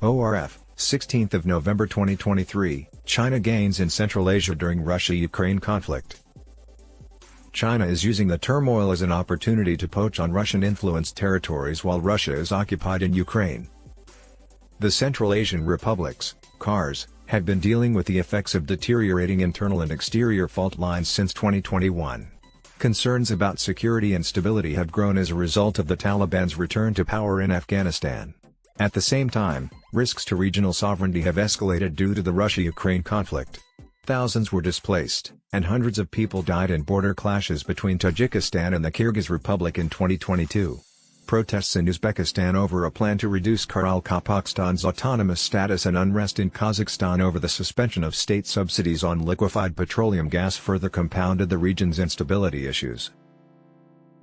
ORF, 16th of November 2023, China gains in Central Asia during Russia-Ukraine conflict. China is using the turmoil as an opportunity to poach on Russian-influenced territories while Russia is occupied in Ukraine. The Central Asian republics, CARs, have been dealing with the effects of deteriorating internal and exterior fault lines since 2021. Concerns about security and stability have grown as a result of the Taliban's return to power in Afghanistan. At the same time, risks to regional sovereignty have escalated due to the Russia-Ukraine conflict. Thousands were displaced, and hundreds of people died in border clashes between Tajikistan and the Kyrgyz Republic in 2022. Protests in Uzbekistan over a plan to reduce Karakalpakstan's autonomous status and unrest in Kazakhstan over the suspension of state subsidies on liquefied petroleum gas further compounded the region's instability issues.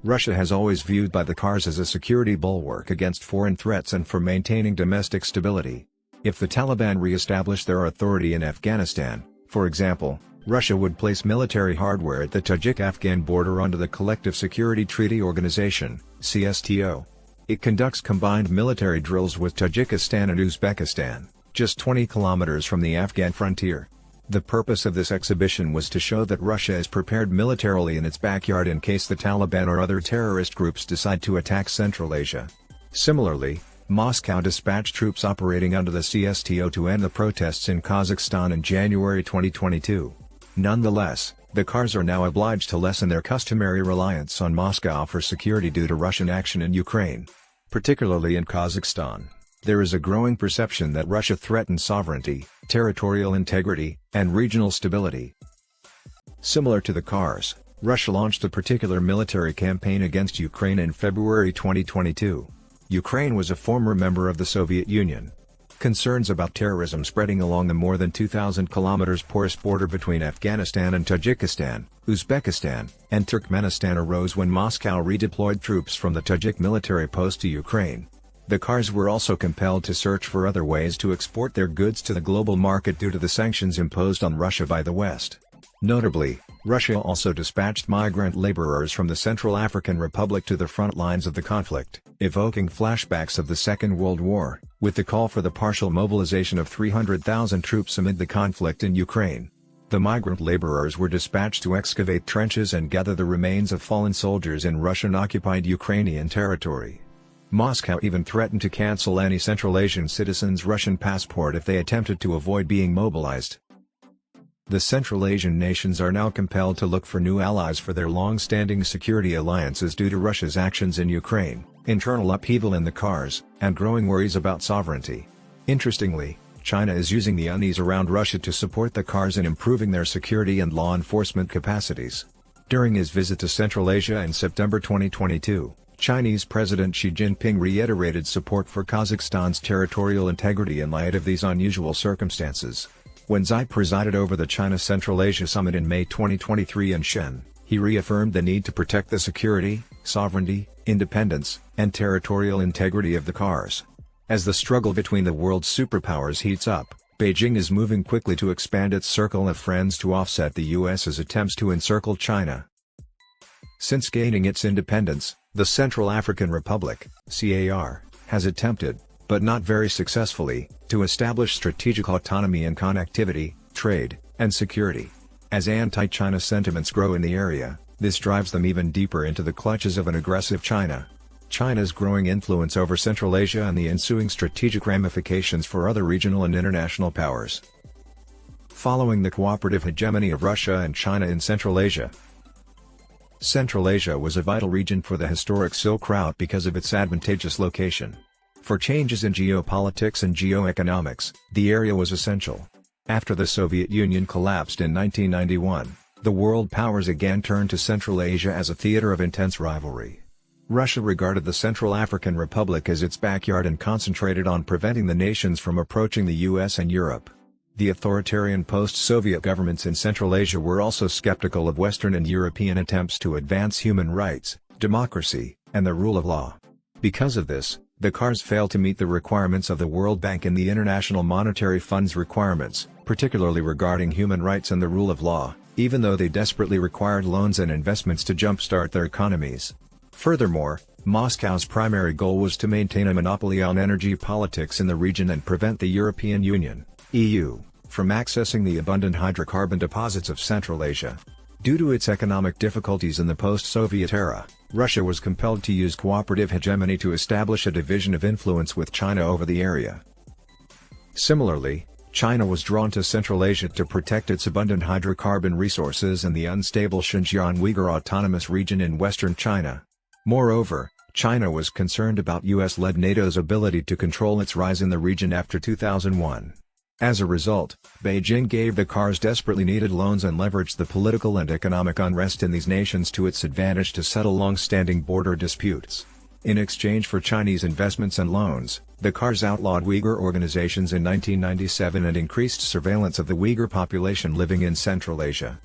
Russia has always viewed by the CARs as a security bulwark against foreign threats and for maintaining domestic stability. If the Taliban re-establish their authority in Afghanistan, for example, Russia would place military hardware at the Tajik-Afghan border under the Collective Security Treaty Organization, CSTO. It conducts combined military drills with Tajikistan and Uzbekistan, just 20 kilometers from the Afghan frontier. The purpose of this exhibition was to show that Russia is prepared militarily in its backyard in case the Taliban or other terrorist groups decide to attack Central Asia. Similarly, Moscow dispatched troops operating under the CSTO to end the protests in Kazakhstan in January 2022. Nonetheless, the CARs are now obliged to lessen their customary reliance on Moscow for security due to Russian action in Ukraine. Particularly in Kazakhstan, there is a growing perception that Russia threatens sovereignty, territorial integrity, and regional stability. Similar to the CARs, Russia launched a particular military campaign against Ukraine in February 2022. Ukraine was a former member of the Soviet Union. Concerns about terrorism spreading along the more than 2,000 kilometers porous border between Afghanistan and Tajikistan, Uzbekistan, and Turkmenistan arose when Moscow redeployed troops from the Tajik military post to Ukraine. The CARs were also compelled to search for other ways to export their goods to the global market due to the sanctions imposed on Russia by the West. Notably, Russia also dispatched migrant laborers from the Central African Republic to the front lines of the conflict, evoking flashbacks of the Second World War, with the call for the partial mobilization of 300,000 troops amid the conflict in Ukraine. The migrant laborers were dispatched to excavate trenches and gather the remains of fallen soldiers in Russian-occupied Ukrainian territory. Moscow even threatened to cancel any Central Asian citizen's Russian passport if they attempted to avoid being mobilized. The Central Asian nations are now compelled to look for new allies for their long-standing security alliances due to Russia's actions in Ukraine, internal upheaval in the CARs, and growing worries about sovereignty. Interestingly, China is using the unease around Russia to support the CARs in improving their security and law enforcement capacities. During his visit to Central Asia in September 2022, Chinese President Xi Jinping reiterated support for Kazakhstan's territorial integrity in light of these unusual circumstances. When Xi presided over the China-Central Asia Summit in May 2023 in Shenzhen, he reaffirmed the need to protect the security, sovereignty, independence, and territorial integrity of the CARs. As the struggle between the world's superpowers heats up, Beijing is moving quickly to expand its circle of friends to offset the US's attempts to encircle China. Since gaining its independence, the Central African Republic, CAR, has attempted, but not very successfully, to establish strategic autonomy in connectivity, trade, and security. As anti-China sentiments grow in the area, this drives them even deeper into the clutches of an aggressive China. China's growing influence over Central Asia and the ensuing strategic ramifications for other regional and international powers. Following the cooperative hegemony of Russia and China in Central Asia, Central Asia was a vital region for the historic Silk Route because of its advantageous location. For changes in geopolitics and geoeconomics, the area was essential. After the Soviet Union collapsed in 1991, the world powers again turned to Central Asia as a theater of intense rivalry. Russia regarded the Central African Republic as its backyard and concentrated on preventing the nations from approaching the US and Europe. The authoritarian post-Soviet governments in Central Asia were also skeptical of Western and European attempts to advance human rights, democracy, and the rule of law. Because of this, the CARs failed to meet the requirements of the World Bank and the International Monetary Fund's requirements, particularly regarding human rights and the rule of law, even though they desperately required loans and investments to jumpstart their economies. Furthermore, Moscow's primary goal was to maintain a monopoly on energy politics in the region and prevent the European Union (EU) from accessing the abundant hydrocarbon deposits of Central Asia. Due to its economic difficulties in the post-Soviet era, Russia was compelled to use cooperative hegemony to establish a division of influence with China over the area. Similarly, China was drawn to Central Asia to protect its abundant hydrocarbon resources and the unstable Xinjiang Uyghur Autonomous Region in western China. Moreover, China was concerned about US-led NATO's ability to control its rise in the region after 2001. As a result, Beijing gave the Kars desperately needed loans and leveraged the political and economic unrest in these nations to its advantage to settle long-standing border disputes. In exchange for Chinese investments and loans, the Kars outlawed Uyghur organizations in 1997 and increased surveillance of the Uyghur population living in Central Asia.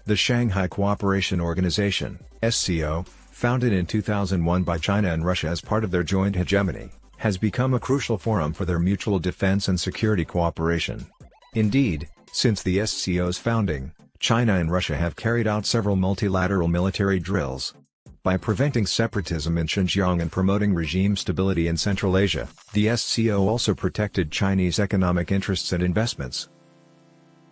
The Shanghai Cooperation Organization (SCO), founded in 2001 by China and Russia as part of their joint hegemony, has become a crucial forum for their mutual defense and security cooperation. Indeed, since the SCO's founding, China and Russia have carried out several multilateral military drills. By preventing separatism in Xinjiang and promoting regime stability in Central Asia, the SCO also protected Chinese economic interests and investments.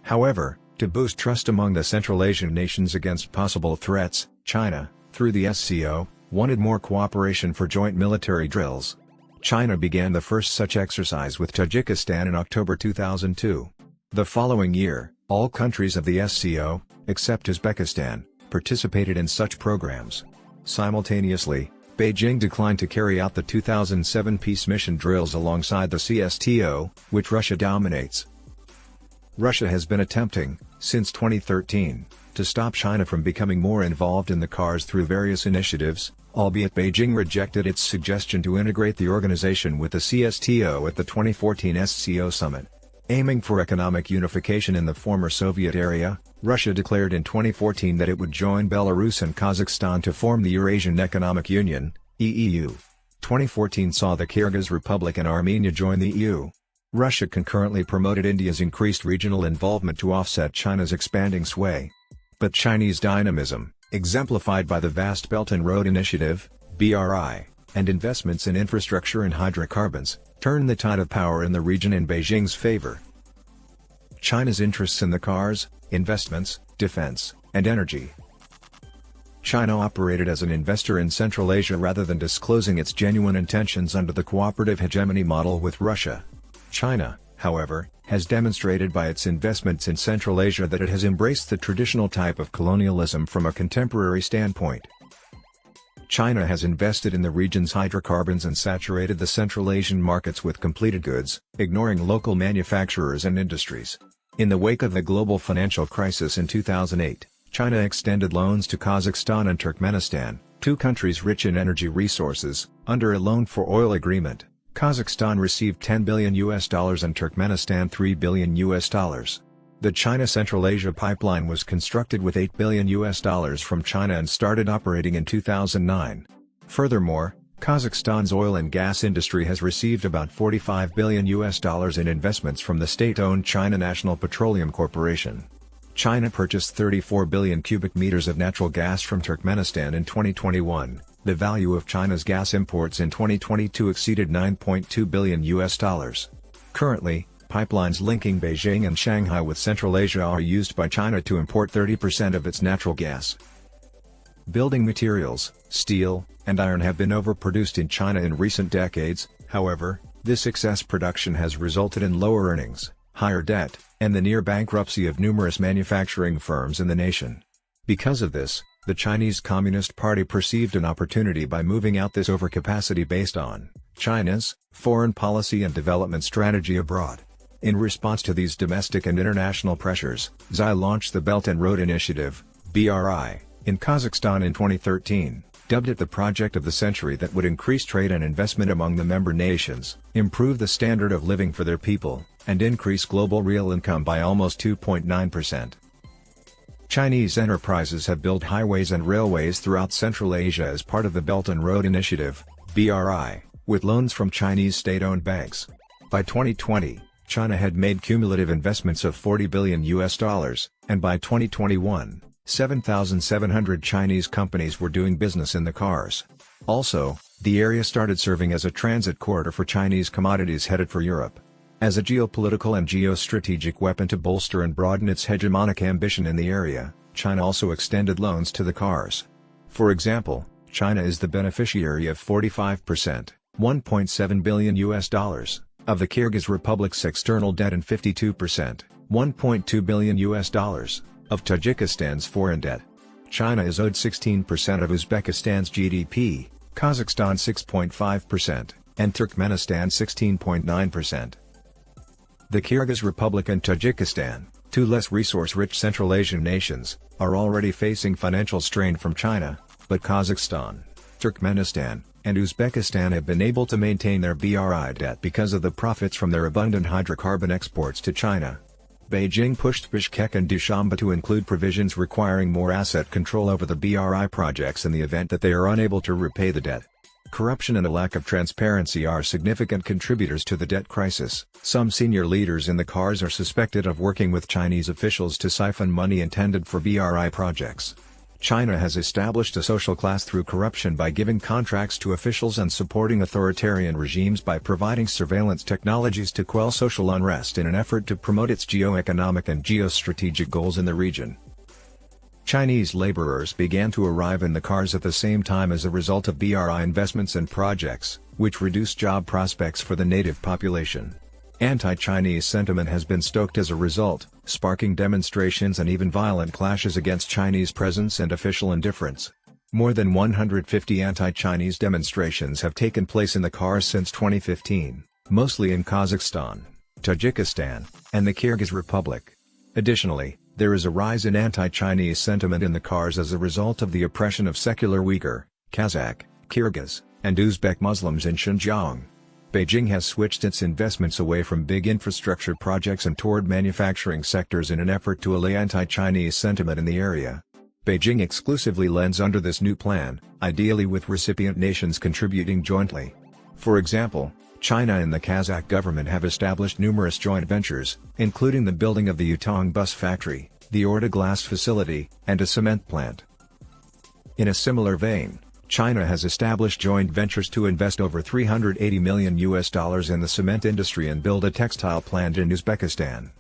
However, to boost trust among the Central Asian nations against possible threats, China, through the SCO, wanted more cooperation for joint military drills. China began the first such exercise with Tajikistan in October 2002. The following year, all countries of the SCO, except Uzbekistan, participated in such programs. Simultaneously, Beijing declined to carry out the 2007 peace mission drills alongside the CSTO, which Russia dominates. Russia has been attempting, since 2013, to stop China from becoming more involved in the Kars through various initiatives, albeit Beijing rejected its suggestion to integrate the organization with the CSTO at the 2014 SCO summit. Aiming for economic unification in the former Soviet area, Russia declared in 2014 that it would join Belarus and Kazakhstan to form the Eurasian Economic Union (EEU). 2014 saw the Kyrgyz Republic and Armenia join the EU. Russia concurrently promoted India's increased regional involvement to offset China's expanding sway. But Chinese dynamism, exemplified by the Vast Belt and Road Initiative (BRI), and investments in infrastructure and hydrocarbons, turned the tide of power in the region in Beijing's favor. China's interests in the Kars, investments, defense, and energy. China operated as an investor in Central Asia rather than disclosing its genuine intentions under the cooperative hegemony model with Russia. China, however, has demonstrated by its investments in Central Asia that it has embraced the traditional type of colonialism from a contemporary standpoint. China has invested in the region's hydrocarbons and saturated the Central Asian markets with completed goods, ignoring local manufacturers and industries. In the wake of the global financial crisis in 2008, China extended loans to Kazakhstan and Turkmenistan, two countries rich in energy resources, under a loan for oil agreement. Kazakhstan received $10 billion and Turkmenistan $3 billion. The China Central Asia pipeline was constructed with $8 billion from China and started operating in 2009. Furthermore, Kazakhstan's oil and gas industry has received about $45 billion in investments from the state-owned China National Petroleum Corporation. China purchased 34 billion cubic meters of natural gas from Turkmenistan in 2021. The value of China's gas imports in 2022 exceeded $9.2 billion. Currently, pipelines linking Beijing and Shanghai with Central Asia are used by China to import 30% of its natural gas. Building materials, steel, and iron have been overproduced in China in recent decades. However, this excess production has resulted in lower earnings, higher debt, and the near bankruptcy of numerous manufacturing firms in the nation. Because of this, the Chinese Communist Party perceived an opportunity by moving out this overcapacity based on China's foreign policy and development strategy abroad. In response to these domestic and international pressures, Xi launched the Belt and Road Initiative (BRI) in Kazakhstan in 2013, dubbed it the project of the century that would increase trade and investment among the member nations, improve the standard of living for their people, and increase global real income by almost 2.9%. Chinese enterprises have built highways and railways throughout Central Asia as part of the Belt and Road Initiative (BRI), with loans from Chinese state-owned banks. By 2020, China had made cumulative investments of $40 billion, and by 2021, 7,700 Chinese companies were doing business in the Kars. Also, the area started serving as a transit corridor for Chinese commodities headed for Europe. As a geopolitical and geostrategic weapon to bolster and broaden its hegemonic ambition in the area, China also extended loans to the Kars. For example, China is the beneficiary of 45%, $1.7 billion of the Kyrgyz Republic's external debt and 52%, $1.2 billion of Tajikistan's foreign debt. China is owed 16% of Uzbekistan's GDP, Kazakhstan 6.5%, and Turkmenistan 16.9%. The Kyrgyz Republic and Tajikistan, two less resource-rich Central Asian nations, are already facing financial strain from China, but Kazakhstan, Turkmenistan, and Uzbekistan have been able to maintain their BRI debt because of the profits from their abundant hydrocarbon exports to China. Beijing pushed Bishkek and Dushanbe to include provisions requiring more asset control over the BRI projects in the event that they are unable to repay the debt. Corruption and a lack of transparency are significant contributors to the debt crisis. Some senior leaders in the Kars are suspected of working with Chinese officials to siphon money intended for BRI projects. China has established a social class through corruption by giving contracts to officials and supporting authoritarian regimes by providing surveillance technologies to quell social unrest in an effort to promote its geo-economic and geostrategic goals in the region. Chinese laborers began to arrive in the Kars at the same time as a result of BRI investments and projects, which reduced job prospects for the native population. Anti-Chinese sentiment has been stoked as a result, sparking demonstrations and even violent clashes against Chinese presence and official indifference. More than 150 anti-Chinese demonstrations have taken place in the Kars since 2015, mostly in Kazakhstan, Tajikistan, and the Kyrgyz Republic. Additionally, there is a rise in anti-Chinese sentiment in the Kars as a result of the oppression of secular Uyghur, Kazakh, Kyrgyz, and Uzbek Muslims in Xinjiang. Beijing has switched its investments away from big infrastructure projects and toward manufacturing sectors in an effort to allay anti-Chinese sentiment in the area. Beijing exclusively lends under this new plan, ideally with recipient nations contributing jointly. For example, China and the Kazakh government have established numerous joint ventures, including the building of the Yutong bus factory, the Orta glass facility, and a cement plant. In a similar vein, China has established joint ventures to invest over $380 million in the cement industry and build a textile plant in Uzbekistan.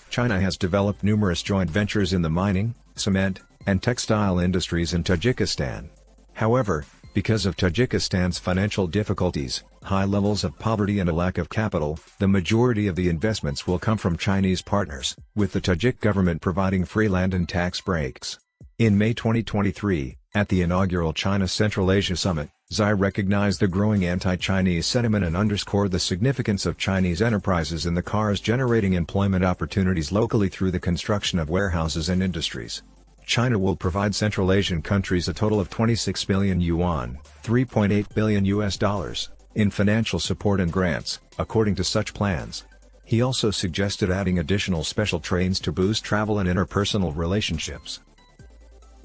China has developed numerous joint ventures in the mining, cement, and textile industries in Tajikistan. However, because of Tajikistan's financial difficulties, high levels of poverty and a lack of capital, the majority of the investments will come from Chinese partners, with the Tajik government providing free land and tax breaks. In May 2023, at the inaugural China Central Asia Summit, Xi recognized the growing anti-Chinese sentiment and underscored the significance of Chinese enterprises in the Kars generating employment opportunities locally through the construction of warehouses and industries. China will provide Central Asian countries a total of 26 billion yuan, $3.8 billion, in financial support and grants, according to such plans. He also suggested adding additional special trains to boost travel and interpersonal relationships.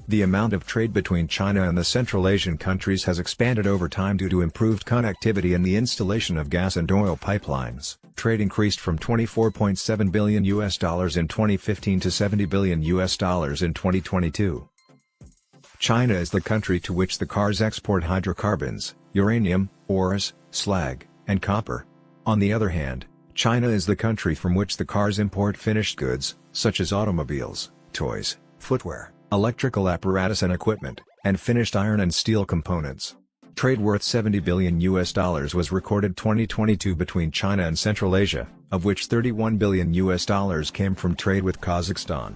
The amount of trade between China and the Central Asian countries has expanded over time due to improved connectivity and the installation of gas and oil pipelines. Trade increased from $24.7 billion in 2015 to $70 billion in 2022. China is the country to which the Kars export hydrocarbons, uranium, ores, slag, and copper. On the other hand, China is the country from which the Kars import finished goods, such as automobiles, toys, footwear, electrical apparatus and equipment, and finished iron and steel components. Trade worth $70 billion was recorded 2022 between China and Central Asia, of which $31 billion came from trade with Kazakhstan.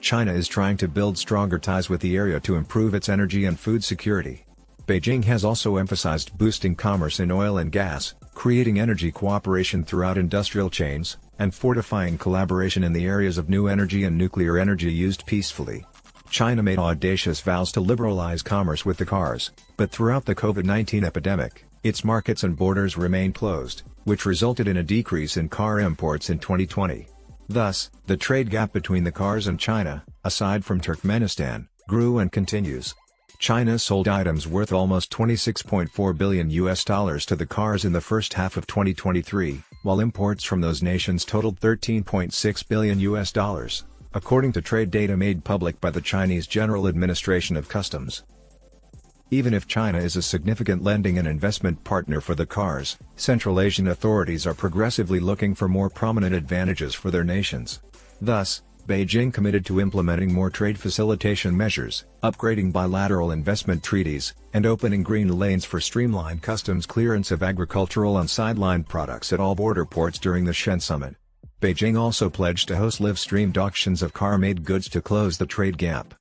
China is trying to build stronger ties with the area to improve its energy and food security. Beijing has also emphasized boosting commerce in oil and gas, creating energy cooperation throughout industrial chains, and fortifying collaboration in the areas of new energy and nuclear energy used peacefully. China made audacious vows to liberalize commerce with the Kars, but throughout the COVID-19 epidemic, its markets and borders remained closed, which resulted in a decrease in car imports in 2020. Thus, the trade gap between the Kars and China, aside from Turkmenistan, grew and continues. China sold items worth almost $26.4 billion to the Kars in the first half of 2023, while imports from those nations totaled $13.6 billion. According to trade data made public by the Chinese General Administration of Customs. Even if China is a significant lending and investment partner for the Kars, Central Asian authorities are progressively looking for more prominent advantages for their nations. Thus, Beijing committed to implementing more trade facilitation measures, upgrading bilateral investment treaties, and opening green lanes for streamlined customs clearance of agricultural and sideline products at all border ports during the Shen Summit. Beijing also pledged to host live-streamed auctions of car-made goods to close the trade gap.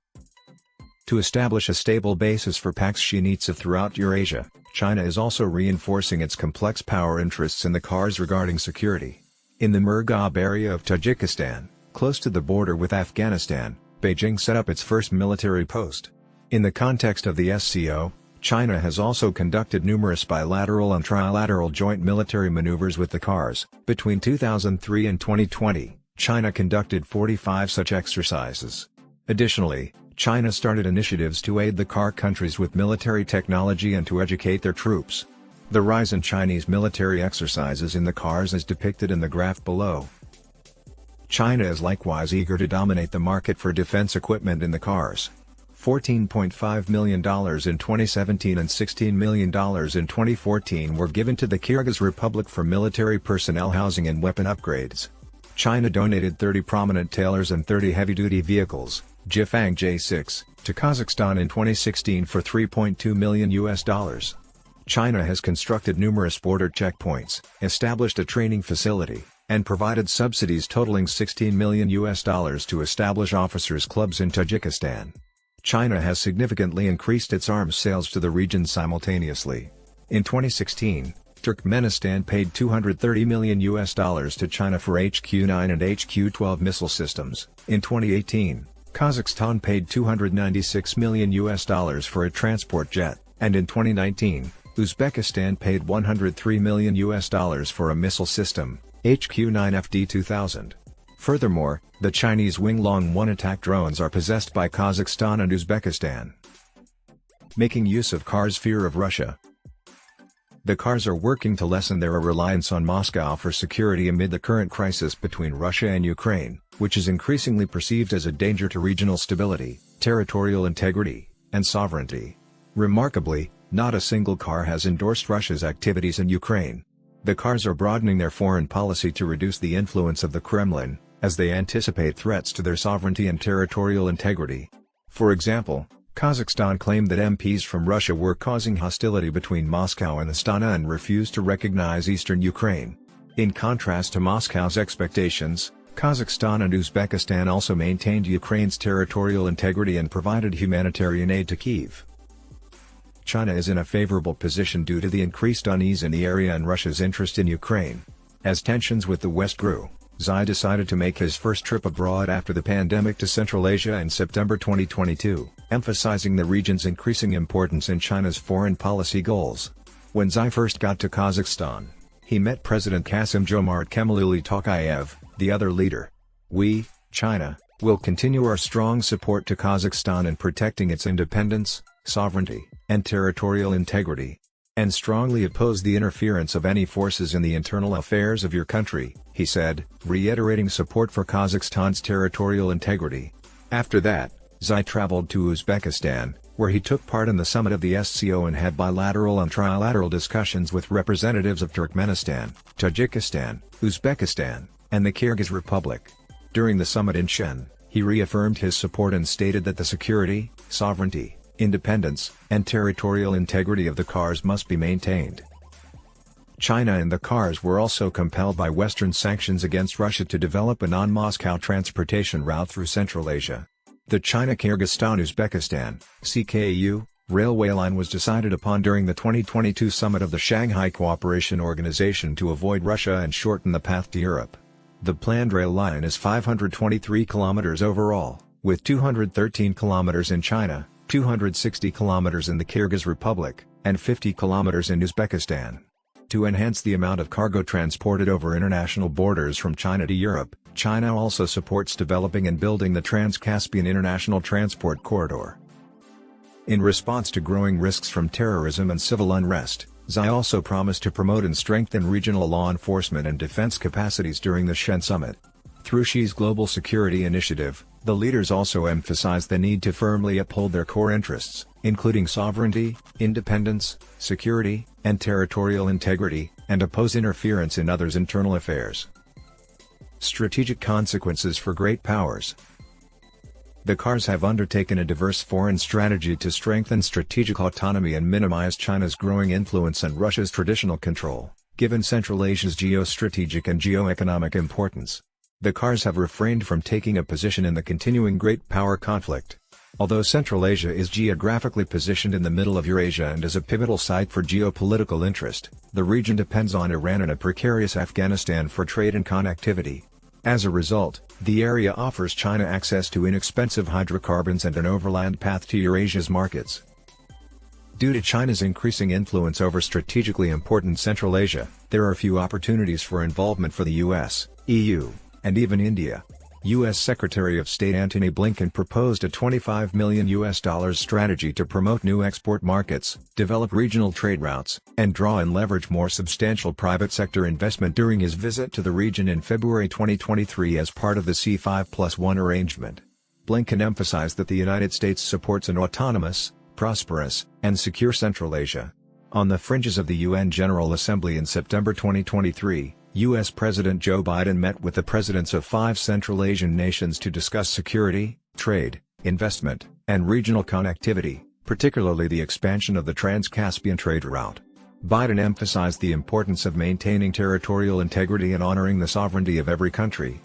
To establish a stable basis for Pax Shinitsa throughout Eurasia, China is also reinforcing its complex power interests in the Kars regarding security. In the Murghab area of Tajikistan, close to the border with Afghanistan, Beijing set up its first military post. In the context of the SCO, China has also conducted numerous bilateral and trilateral joint military maneuvers with the Kars. Between 2003 and 2020, China conducted 45 such exercises. Additionally, China started initiatives to aid the Kar countries with military technology and to educate their troops. The rise in Chinese military exercises in the Kars is depicted in the graph below. China is likewise eager to dominate the market for defense equipment in the Kars. $14.5 million in 2017 and $16 million in 2014 were given to the Kyrgyz Republic for military personnel housing and weapon upgrades. China donated 30 prominent tailors and 30 heavy-duty vehicles, Jifang J6, to Kazakhstan in 2016 for $3.2 million. China has constructed numerous border checkpoints, established a training facility, and provided subsidies totaling $16 million to establish officers' clubs in Tajikistan. China has significantly increased its arms sales to the region simultaneously. In 2016, Turkmenistan paid $230 million to China for HQ-9 and HQ-12 missile systems. In 2018, Kazakhstan paid $296 million for a transport jet, and in 2019, Uzbekistan paid $103 million for a missile system, HQ-9 FD-2000. Furthermore, the Chinese Winglong-1 attack drones are possessed by Kazakhstan and Uzbekistan. Making use of Kars' fear of Russia. The Kars are working to lessen their reliance on Moscow for security amid the current crisis between Russia and Ukraine, which is increasingly perceived as a danger to regional stability, territorial integrity, and sovereignty. Remarkably, not a single Kar has endorsed Russia's activities in Ukraine. The Kars are broadening their foreign policy to reduce the influence of the Kremlin, as they anticipate threats to their sovereignty and territorial integrity. For example, Kazakhstan claimed that MPs from Russia were causing hostility between Moscow and Astana and refused to recognize eastern Ukraine. In contrast to Moscow's expectations, Kazakhstan and Uzbekistan also maintained Ukraine's territorial integrity and provided humanitarian aid to Kyiv. China is in a favorable position due to the increased unease in the area and Russia's interest in Ukraine. As tensions with the West grew, Xi decided to make his first trip abroad after the pandemic to Central Asia in September 2022, emphasizing the region's increasing importance in China's foreign policy goals. When Xi first got to Kazakhstan, he met President Kassym-Jomart Kemalievich Tokayev, the other leader. We, China, will continue our strong support to Kazakhstan in protecting its independence, sovereignty, and territorial integrity, and strongly oppose the interference of any forces in the internal affairs of your country, he said, reiterating support for Kazakhstan's territorial integrity. After that, Xi traveled to Uzbekistan, where he took part in the summit of the SCO and had bilateral and trilateral discussions with representatives of Turkmenistan, Tajikistan, Uzbekistan, and the Kyrgyz Republic. During the summit in Shen, he reaffirmed his support and stated that the security, sovereignty, independence, and territorial integrity of the Kars must be maintained. China and the Kars were also compelled by Western sanctions against Russia to develop a non-Moscow transportation route through Central Asia. The China-Kyrgyzstan-Uzbekistan (CKU) railway line was decided upon during the 2022 summit of the Shanghai Cooperation Organization to avoid Russia and shorten the path to Europe. The planned rail line is 523 kilometers overall, with 213 kilometers in China, 260 kilometers in the Kyrgyz Republic, and 50 kilometers in Uzbekistan. To enhance the amount of cargo transported over international borders from China to Europe, China also supports developing and building the Trans-Caspian International Transport Corridor. In response to growing risks from terrorism and civil unrest, Xi also promised to promote and strengthen regional law enforcement and defense capacities during the Shen Summit. Through Xi's Global Security Initiative, the leaders also emphasized the need to firmly uphold their core interests, including sovereignty, independence, security, and territorial integrity, and oppose interference in others' internal affairs. Strategic consequences for great powers. The Kars have undertaken a diverse foreign strategy to strengthen strategic autonomy and minimize China's growing influence and Russia's traditional control, given Central Asia's geostrategic and geoeconomic importance. The Kars have refrained from taking a position in the continuing great power conflict. Although Central Asia is geographically positioned in the middle of Eurasia and is a pivotal site for geopolitical interest, the region depends on Iran and a precarious Afghanistan for trade and connectivity. As a result, the area offers China access to inexpensive hydrocarbons and an overland path to Eurasia's markets. Due to China's increasing influence over strategically important Central Asia, there are few opportunities for involvement for the US, EU, and even India. U.S. Secretary of State Antony Blinken proposed a $25 million strategy to promote new export markets, develop regional trade routes, and draw and leverage more substantial private sector investment during his visit to the region in February 2023 as part of the C5+1 arrangement. Blinken emphasized that the United States supports an autonomous, prosperous, and secure Central Asia. On the fringes of the UN General Assembly in September 2023, U.S. President Joe Biden met with the presidents of 5 Central Asian nations to discuss security, trade, investment, and regional connectivity, particularly the expansion of the Trans-Caspian trade route. Biden emphasized the importance of maintaining territorial integrity and honoring the sovereignty of every country.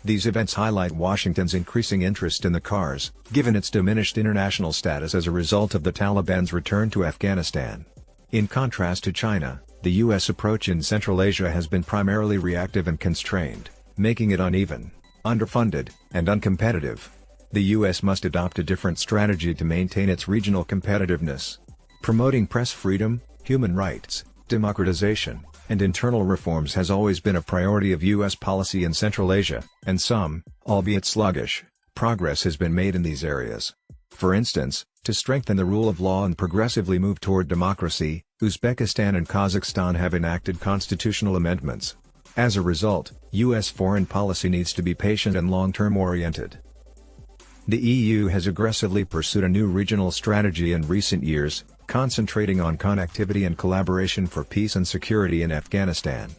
These events highlight Washington's increasing interest in the Kars, given its diminished international status as a result of the Taliban's return to Afghanistan. In contrast to China, the U.S. approach in Central Asia has been primarily reactive and constrained, making it uneven, underfunded, and uncompetitive. The U.S. must adopt a different strategy to maintain its regional competitiveness. Promoting press freedom, human rights, democratization, and internal reforms has always been a priority of U.S. policy in Central Asia, and some, albeit sluggish, progress has been made in these areas. For instance, to strengthen the rule of law and progressively move toward democracy, Uzbekistan and Kazakhstan have enacted constitutional amendments. As a result, U.S. foreign policy needs to be patient and long-term oriented. The EU has aggressively pursued a new regional strategy in recent years, concentrating on connectivity and collaboration for peace and security in Afghanistan.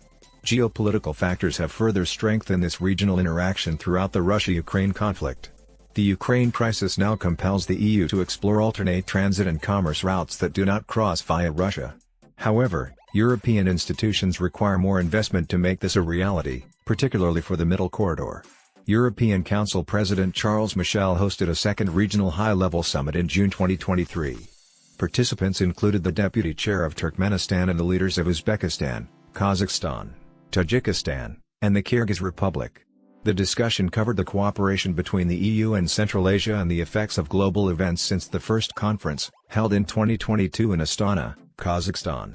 Geopolitical factors have further strengthened this regional interaction throughout the Russia-Ukraine conflict. The Ukraine crisis now compels the EU to explore alternate transit and commerce routes that do not cross via Russia. However, European institutions require more investment to make this a reality, particularly for the Middle Corridor. European Council President Charles Michel hosted a second regional high-level summit in June 2023. Participants included the Deputy Chair of Turkmenistan and the leaders of Uzbekistan, Kazakhstan, Tajikistan, and the Kyrgyz Republic. The discussion covered the cooperation between the EU and Central Asia and the effects of global events since the first conference, held in 2022 in Astana, Kazakhstan.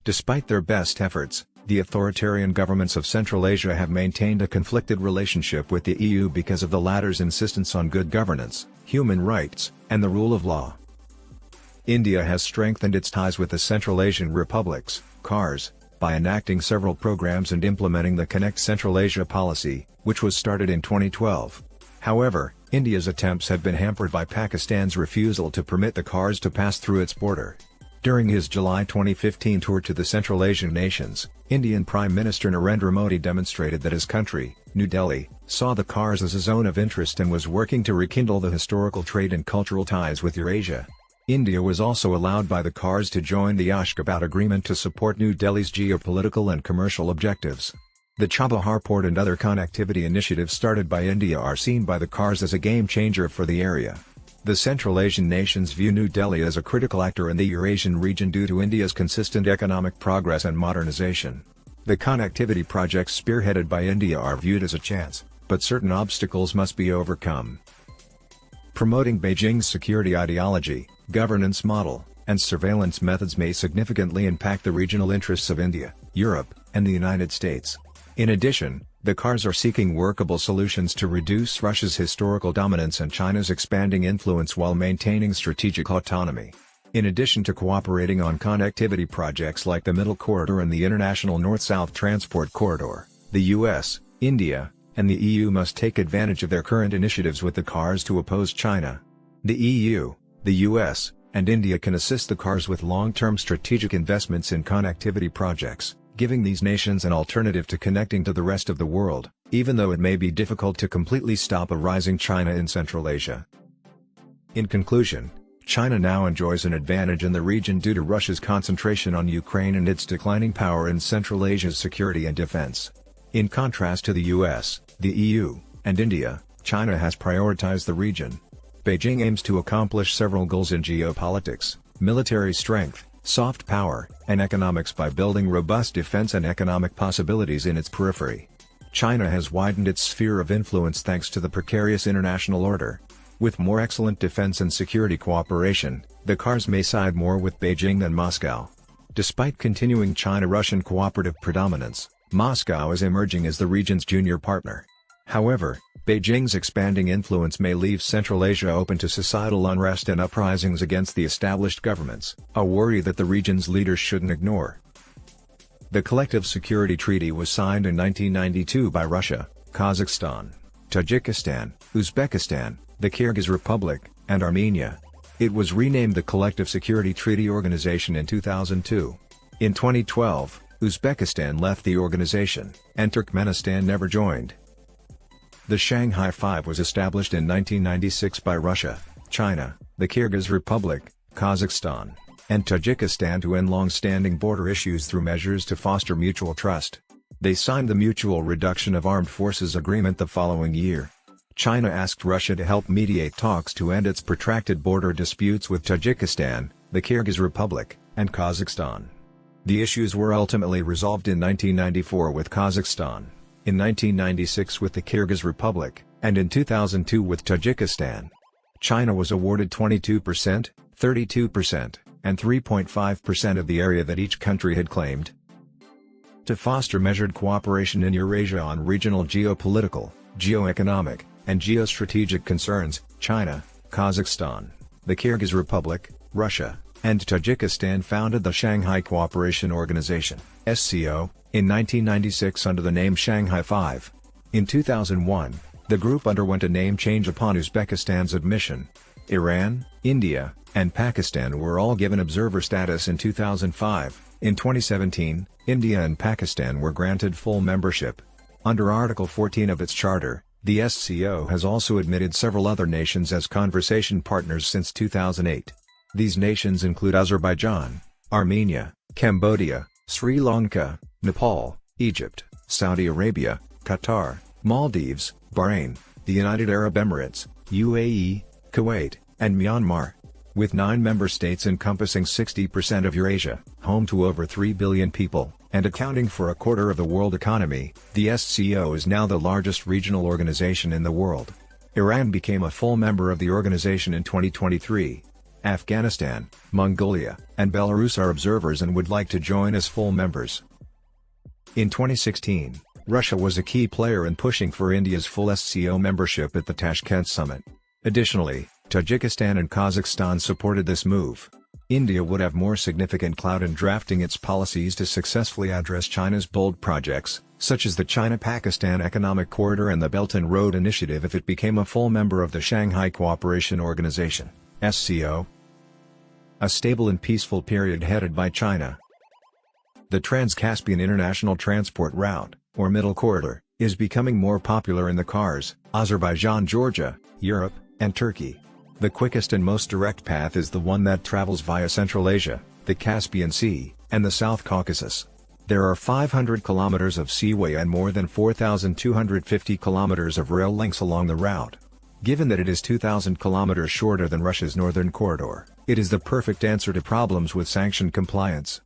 Despite their best efforts, the authoritarian governments of Central Asia have maintained a conflicted relationship with the EU because of the latter's insistence on good governance, human rights, and the rule of law. India has strengthened its ties with the Central Asian republics, Kars, by enacting several programs and implementing the Connect Central Asia policy, which was started in 2012. However, India's attempts have been hampered by Pakistan's refusal to permit the Kars to pass through its border. During his July 2015 tour to the Central Asian nations, Indian Prime Minister Narendra Modi demonstrated that his country, New Delhi, saw the Kars as a zone of interest and was working to rekindle the historical trade and cultural ties with Eurasia. India was also allowed by the Kars to join the Ashgabat Agreement to support New Delhi's geopolitical and commercial objectives. The Chabahar port and other connectivity initiatives started by India are seen by the Kars as a game-changer for the area. The Central Asian nations view New Delhi as a critical actor in the Eurasian region due to India's consistent economic progress and modernization. The connectivity projects spearheaded by India are viewed as a chance, but certain obstacles must be overcome. Promoting Beijing's security ideology, governance model, and surveillance methods may significantly impact the regional interests of India, Europe, and the United States. In addition, the Kars are seeking workable solutions to reduce Russia's historical dominance and China's expanding influence while maintaining strategic autonomy. In addition to cooperating on connectivity projects like the Middle Corridor and the International North-South Transport Corridor, the US, India, and the EU must take advantage of their current initiatives with the Kars to oppose China. The EU, The US and India can assist the Kars with long-term strategic investments in connectivity projects, giving these nations an alternative to connecting to the rest of the world, even though it may be difficult to completely stop a rising China in Central Asia. In conclusion, China now enjoys an advantage in the region due to Russia's concentration on Ukraine and its declining power in Central Asia's security and defense. In contrast to the US, the EU, and India, China has prioritized the region. Beijing aims to accomplish several goals in geopolitics, military strength, soft power, and economics by building robust defense and economic possibilities in its periphery. China has widened its sphere of influence thanks to the precarious international order. With more excellent defense and security cooperation, the Kars may side more with Beijing than Moscow. Despite continuing China-Russian cooperative predominance, Moscow is emerging as the region's junior partner. However, Beijing's expanding influence may leave Central Asia open to societal unrest and uprisings against the established governments, a worry that the region's leaders shouldn't ignore. The Collective Security Treaty was signed in 1992 by Russia, Kazakhstan, Tajikistan, Uzbekistan, the Kyrgyz Republic, and Armenia. It was renamed the Collective Security Treaty Organization in 2002. In 2012, Uzbekistan left the organization, and Turkmenistan never joined. The Shanghai Five was established in 1996 by Russia, China, the Kyrgyz Republic, Kazakhstan, and Tajikistan to end long-standing border issues through measures to foster mutual trust. They signed the Mutual Reduction of Armed Forces Agreement the following year. China asked Russia to help mediate talks to end its protracted border disputes with Tajikistan, the Kyrgyz Republic, and Kazakhstan. The issues were ultimately resolved in 1994 with Kazakhstan, in 1996 with the Kyrgyz Republic, and in 2002 with Tajikistan. China was awarded 22%, 32%, and 3.5% of the area that each country had claimed. To foster measured cooperation in Eurasia on regional geopolitical, geoeconomic, and geostrategic concerns, China, Kazakhstan, the Kyrgyz Republic, Russia, and Tajikistan founded the Shanghai Cooperation Organization (SCO) in 1996 under the name Shanghai Five. In 2001, the group underwent a name change upon Uzbekistan's admission. Iran, India, and Pakistan were all given observer status in 2005. In 2017, India and Pakistan were granted full membership. Under Article 14 of its charter, the SCO has also admitted several other nations as conversation partners since 2008. These nations include Azerbaijan, Armenia, Cambodia, Sri Lanka, Nepal, Egypt, Saudi Arabia, Qatar, Maldives, Bahrain, the United Arab Emirates, UAE, Kuwait, and Myanmar. With 9 member states encompassing 60% of Eurasia, home to over 3 billion people, and accounting for a quarter of the world economy, the SCO is now the largest regional organization in the world. Iran became a full member of the organization in 2023. Afghanistan, Mongolia, and Belarus are observers and would like to join as full members. In 2016, Russia was a key player in pushing for India's full SCO membership at the Tashkent summit. Additionally, Tajikistan and Kazakhstan supported this move. India would have more significant clout in drafting its policies to successfully address China's bold projects, such as the China-Pakistan Economic Corridor and the Belt and Road Initiative if it became a full member of the Shanghai Cooperation Organization (SCO). A stable and peaceful period headed by China. The Trans-Caspian International Transport Route, or Middle Corridor, is becoming more popular in the Kars, Azerbaijan, Georgia, Europe, and Turkey. The quickest and most direct path is the one that travels via Central Asia, the Caspian Sea, and the South Caucasus. There are 500 kilometers of seaway and more than 4,250 kilometers of rail links along the route. Given that it is 2,000 kilometers shorter than Russia's northern corridor, it is the perfect answer to problems with sanction compliance.